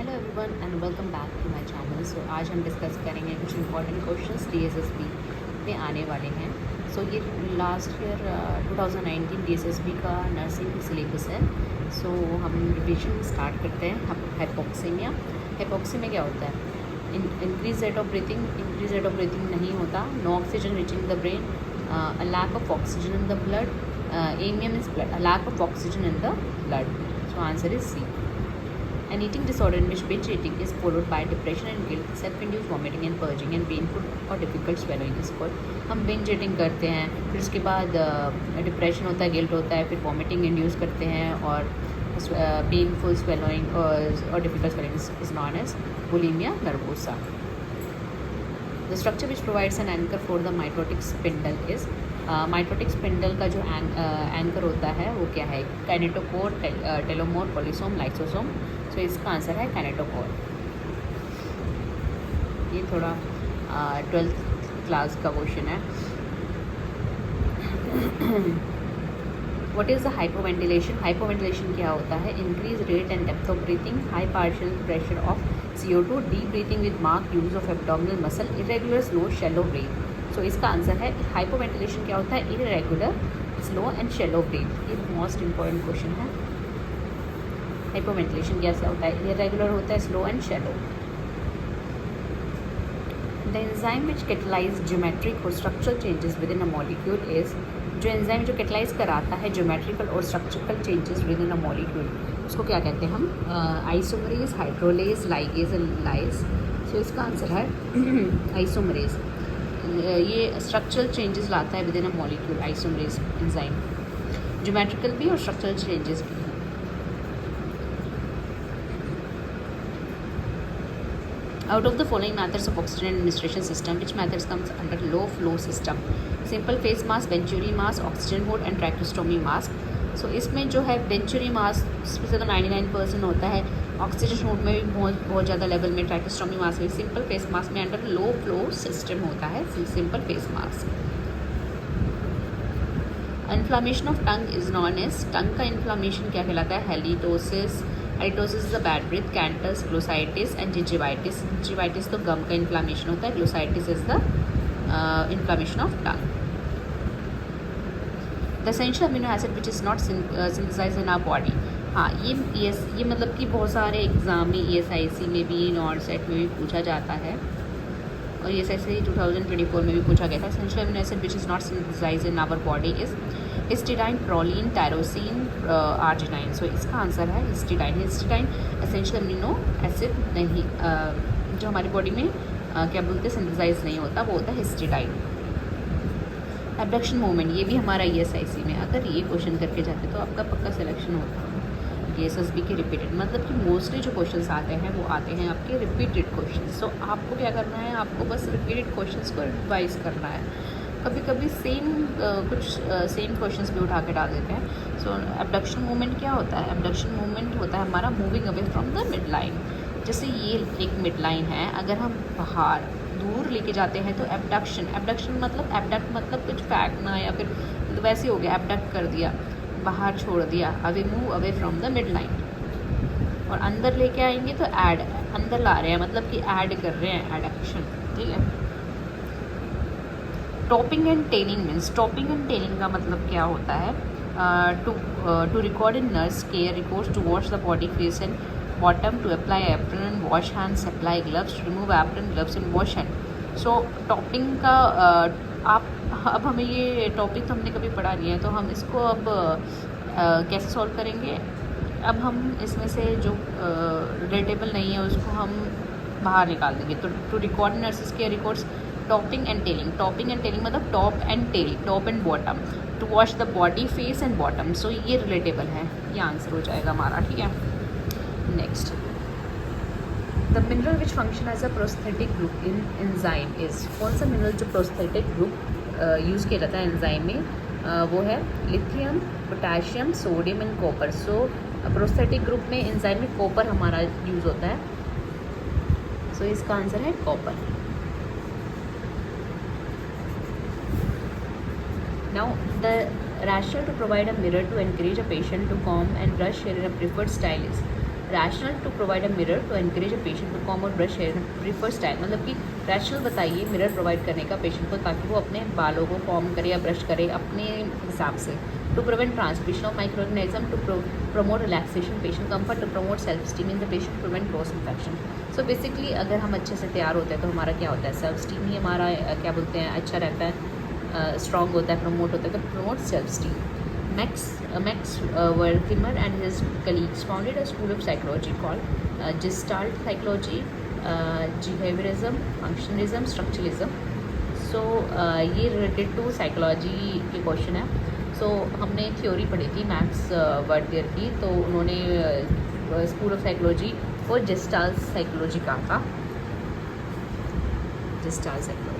Hello everyone and welcome back to my channel. So आज हम discuss करेंगे कुछ इंपॉर्टेंट क्वेश्चंस डीएसएसबी में आने वाले हैं। सो ये लास्ट ईयर 2019 डीएसएसबी का नर्सिंग सिलेबस है। सो हम रिवीजन स्टार्ट करते हैं। हाइपोक्सीमिया क्या होता है? इंक्रीज रेट ऑफ ब्रीथिंग नहीं होता। No oxygen reaching the brain, lack of oxygen in the blood, anaemia means blood, lack of oxygen in the blood. So answer is C. An eating disorder in which binge eating is followed by depression and guilt, self-induced vomiting and purging, and painful or difficult swallowing is called। हम binge eating करते हैं, फिर उसके बाद depression होता है, guilt होता है, फिर वॉमिटिंग इंड्यूस करते हैं और पेनफुल स्वेलोइंग और difficult swallowing is known as bulimia nervosa. The structure which provides an anchor for the mitotic spindle is, mitotic spindle का जो एंकर होता है वो क्या है? Kinetochore, टेलोमोर, पोलिसोम, lysosome. सो इसका आंसर है काइनेटोकोर। ये थोड़ा 12th क्लास का क्वेश्चन है। What is the hypoventilation? Hypoventilation क्या होता है? Increase rate and depth of breathing, high partial pressure of CO2, deep breathing with mark use of abdominal muscle, irregular slow shallow breath. So इसका answer है hypoventilation क्या होता है? Irregular slow and shallow breath. ये most important question है। Hypoventilation कैसा होता है? इरेगुलर होता है, slow and shallow. The enzyme which catalyse geometric और structural changes within a molecule is, जो एंजाइम जो कैटलाइज कराता है ज्योमेट्रिकल और structural changes within a molecule, उसको क्या कहते हैं हम? Isomerase, hydrolase, ligase and lyase. So इसका आंसर है आइसोमरेज। ये स्ट्रक्चरल चेंजेस लाता है within a molecule, isomerase enzyme. Geometrical भी और स्ट्रक्चरल चेंजेस भी। Out of the following methods of oxygen administration system, which methods comes under low flow system? Simple phase mask, Venturi mask, oxygen hood and tracheostomy mask. So इसमें जो है Venturi mask इसमें से तो 99% होता है, oxygen होड में भी बहुत ज़्यादा लेवल में, ट्रैकोस्टोमी मास्क में, सिंपल फेस मास्क में अंडर लो फ्लो सिस्टम होता है simple face mask. Inflammation of tongue is known as, tongue का इन्फ्लामेशन क्या कहलाता है? Halitosis. Halitosis is the bad breath, कैंटस, ग्लोसाइटिस एंड जिंजिवाइटिस। जिंजिवाइटिस तो गम का इन्फ्लामेशन होता है, glossitis is the inflammation of tongue. The essential amino acid which is not synthesized in our body. हाँ, ये मतलब कि बहुत सारे एग्जाम में ESIC में भी, नॉर्थ सेट में भी पूछा जाता है और ESIC 2024 में भी पूछा गया था। Essential amino acid which is not synthesized in our body is histidine, proline, tyrosine, arginine. So इसका आंसर है histidine. Histidine essential amino acid नहीं, जो हमारी बॉडी में क्या बोलते हैं, सिंथेसाइज नहीं होता, वो होता है हिस्टिडाइन। एब्डक्शन मूवमेंट, ये भी हमारा ESIC में अगर ये क्वेश्चन करके जाते तो आपका पक्का सिलेक्शन होता। DSSB के रिपीटेड, मतलब कि मोस्टली जो क्वेश्चंस आते हैं वो आते हैं आपके रिपीटेड क्वेश्चंस। सो आपको क्या करना है? आपको बस रिपीटेड क्वेश्चंस को रिवाइज करना है। कभी कभी कुछ सेम क्वेश्चंस भी उठा के डाल देते हैं। सो एब्डक्शन मूवमेंट क्या होता है? एब्डक्शन मूवमेंट होता है हमारा moving away from the mid line. जैसे ये एक मिड लाइन है, अगर हम बाहर दूर लेके जाते हैं तो एब्डक्शन एब्डक्ट मतलब कुछ फेंकना या फिर वैसे हो गया, एब्डक्ट कर दिया, बाहर छोड़ दिया, away move away from the mid line. और अंदर लेके आएंगे तो ऐड, अंदर ला रहे हैं, मतलब कि ऐड कर रहे हैं, एडक्शन। ठीक है। Topping and tailing means, topping and tailing का मतलब क्या होता है? To record in nurse care records, to wash the body, face and bottom, to apply apron, wash hands, apply gloves, remove apron, gloves and wash hand. So topping का अब हमें ये topic तो हमने कभी पढ़ा नहीं है, तो हम इसको अब कैसे सॉल्व करेंगे? अब हम इसमें से जो रिलेटेबल नहीं है उसको हम बाहर निकाल देंगे। तो to record nurses care records, topping and tailing. Topping and tailing मतलब top and tail, top and bottom. To wash the body, face and bottom. So ये रिलेटेबल है, ये आंसर हो जाएगा हमारा। ठीक है। Next, the mineral which function as a prosthetic group in enzyme is, कौन सा मिनरल जो प्रोस्थेटिक ग्रुप यूज़ किया जाता है एंजाइम में? वो है lithium, potassium, sodium and copper. So prosthetic group में एंजाइम में कॉपर हमारा यूज़ होता है। सो इसका आंसर है copper. Now the rational to provide a mirror to encourage a patient to comb and brush hair in a preferred style is, rationale to provide a mirror to encourage a patient to comb और brush hair prefer style, मतलब कि rational बताइए mirror provide करने का patient को ताकि वो अपने बालों को कॉम करे या ब्रश करे अपने हिसाब से। To prevent transmission of microorganism, to promote relaxation patient comfort, to promote self esteem in the patient, prevent cross infection. So basically अगर हम अच्छे से तैयार होते हैं तो हमारा क्या होता है, सेल्फ स्टीम ही हमारा क्या बोलते हैं अच्छा रहता है, स्ट्रॉन्ग होता है, प्रमोट होता है, तो promote self steam. Max Wertheimer and his colleagues founded a school of psychology called Gestalt psychology, behaviorism, functionalism, structuralism. So ये related to psychology के क्वेश्चन है। So हमने थ्योरी पढ़ी थी मैक्स वर्थियर की, तो उन्होंने स्कूल ऑफ साइकोलॉजी को जेस्टाल्ट साइकोलॉजी कहा था, gestalt psychology.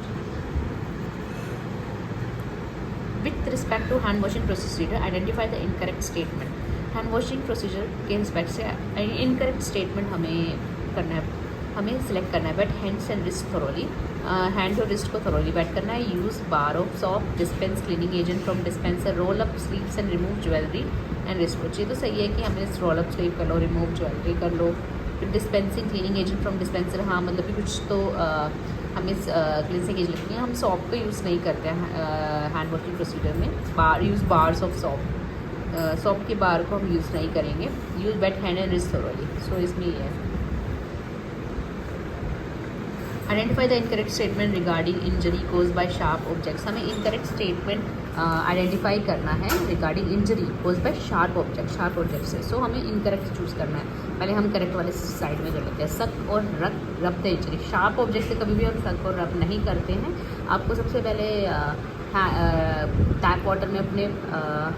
With respect to hand washing procedure identify the incorrect statement. Hand washing procedure के रिस्पेक्ट से इनकरेक्ट स्टेटमेंट हमें करना है, हमें सिलेक्ट करना है। Wet hands and wrist thoroughly, hand और रिस्ट को थोरोली वेट करना है। Use bar of soap, dispense cleaning agent from dispenser, roll up sleeves and remove jewellery and wrist watch. ये तो सही है कि हमें रोल अप स्लीव कर लो, रिमूव ज्वेलरी कर लो। फिर dispensing cleaning agent from dispenser, हाँ मतलब कि कुछ तो हमें क्लिनसिंग एजेंट लिखनी है। हम सॉप को यूज़ नहीं करते हैं हैंड वॉशिंग प्रोसीजर में। Bar use bars of soap, soap के बार को हम यूज़ नहीं करेंगे। Use wet hand and wrist thoroughly. So इसमें ये है। Identify the incorrect statement regarding injury cause by sharp objects. हमें इनकरेक्ट स्टेटमेंट आइडेंटिफाई करना है regarding injury cause by sharp object से। सो हमें इनकरेक्ट चूज़ करना है। पहले हम करेक्ट वाले साइड में कर लेते हैं। सक और रब द इंजरी। शार्प ऑब्जेक्ट से कभी भी हम सक और रब नहीं करते हैं। आपको सबसे पहले टैप वाटर में अपने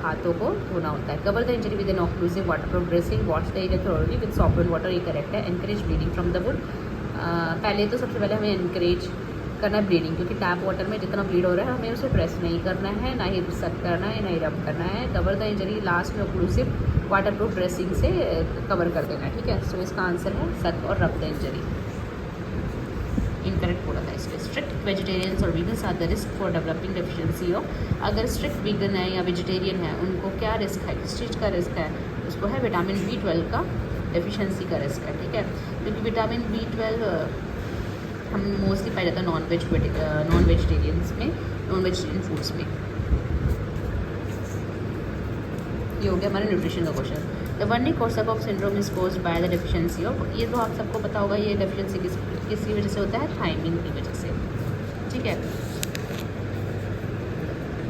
हाथों को धोना होता है। Cover the injury with an occlusive waterproof dressing, wash the area thoroughly with soap and water, ये करेक्ट है। Encourage bleeding from the wound. पहले तो सबसे पहले हमें एनकरेज करना है ब्लीडिंग, क्योंकि टैप वाटर में जितना ब्लीड हो रहा है हमें उसे प्रेस नहीं करना है, ना ही सक करना है, ना ही रब करना है। कवर द इंजरी लास्ट में ऑक्लूसिव वाटरप्रूफ ड्रेसिंग से कवर कर देना है, ठीक है। सो इसका आंसर है सक और रब द इंजरी। इनकरेक्ट बोला था इसलिए। स्ट्रिक्ट वेजिटेरियंस और vegans are the risk for developing deficiency of. अगर स्ट्रिक्ट वीगन है या वेजिटेरियन है उनको क्या रिस्क है, किस चीज़ का रिस्क है? उसको है विटामिन B12 का डेफिशिएंसी का रिस्क है, ठीक है। क्योंकि विटामिन B12 हम मोस्टली पाया जाता है नॉन वेजिटेरियंस में, नॉन वेजिटेरियन फूड्स में। ये हो गया हमारा न्यूट्रिशन का question. The Wernicke-Korsakoff syndrome is caused by the deficiency of. ये तो आप सबको पता होगा, ये डेफिशिएंसी किसकी वजह से होता है? थायमिन की वजह से, ठीक है।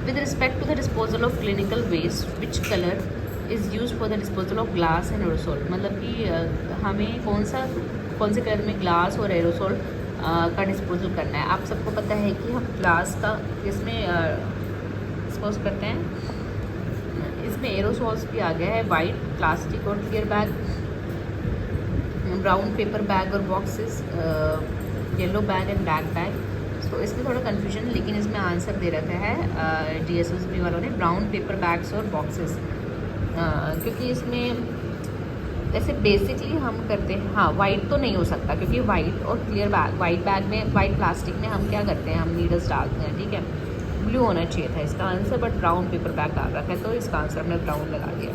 With respect to the disposal of clinical waste which colour is use for the disposal of glass and aerosol. मतलब कि हमें कौन से कलर में ग्लास और एरोसोल का डिस्पोजल करना है। आप सबको पता है कि हम ग्लास का इसमें डिस्पोज करते हैं, इसमें एरोसोल्स भी आ गया है। वाइट प्लास्टिक और clear bag, brown paper bag और boxes, yellow bag and black bag. So इसमें थोड़ा कन्फ्यूजन है, लेकिन इसमें आंसर दे रखा है DSSB वालों ने ब्राउन पेपर बैग्स और बॉक्सेस, क्योंकि इसमें जैसे बेसिकली हम करते हैं। हाँ, वाइट तो नहीं हो सकता क्योंकि वाइट और क्लियर बैग, वाइट बैग में, वाइट प्लास्टिक में हम क्या करते हैं, हम नीडल्स डालते हैं, ठीक है। ब्लू होना चाहिए था इसका answer, but brown paper bag डाल रखा है तो इसका आंसर हमने ब्राउन लगा दिया।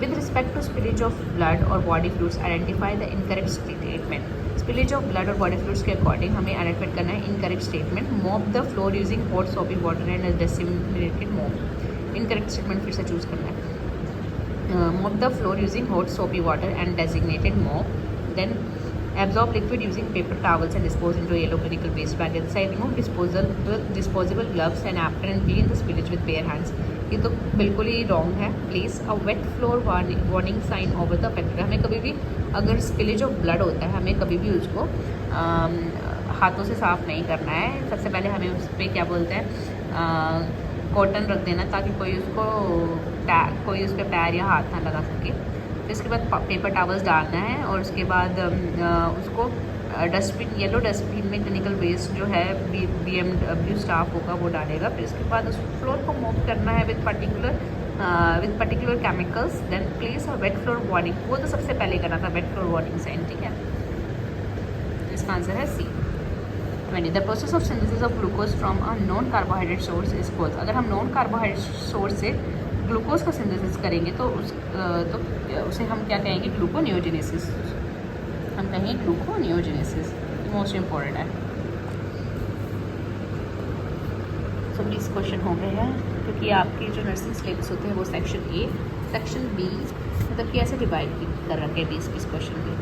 With respect to spillage of blood और body fluids identify the incorrect statement. Spillage of blood और बॉडी फ्लूइड्स के अकॉर्डिंग हमें आइडेंटिफाई करना है incorrect statement. Mop the floor using hot soapy water and disseminated mop. Incorrect statement फिर से choose करना है। Mop the floor using hot soapy water and designated mop. Then absorb liquid using paper towels and dispose into a yellow clinical waste bag. Inside remove disposable gloves and apron and clean the spillage with bare hands. ये तो बिल्कुल ही wrong है। Place a wet floor warning sign over the factory. हमें कभी भी अगर spillage of blood होता है हमें कभी भी उसको हाथों से साफ़ नहीं करना है। सबसे पहले हमें उस पर क्या बोलते हैं, कॉटन रख देना ताकि कोई उस पर पैर या हाथ ना लगा सके। फिर इसके बाद पेपर टॉवल्स डालना है और उसके बाद उसको डस्टबिन, येलो डस्टबिन में क्लिनिकल वेस्ट जो है BMW स्टाफ होगा वो डालेगा। फिर इसके बाद उस फ्लोर को मॉप करना है with particular chemicals. Then place a wet floor warning, वो तो सबसे पहले करना था, वेट फ्लोर वार्निंग साइन, ठीक है। इसका आंसर है C। The process of synthesis of glucose from a non carbohydrate source is called. अगर हम नॉन कार्बोहाइड्रेट सोर्स से ग्लूकोज का सिंथेसिस करेंगे तो उसे हम क्या कहेंगे, ग्लूकोनियोजेनेसिस। हम कहेंगे ग्लूकोनियोजेनेसिस, मोस्ट इम्पॉर्टेंट है। तो 20 क्वेश्चन हो गए हैं, क्योंकि आपके जो नर्सिंग सिलेबस होते हैं वो सेक्शन ए, सेक्शन बी मतलब कि ऐसे डिवाइड कर रखे हैं 20-20 क्वेश्चन के।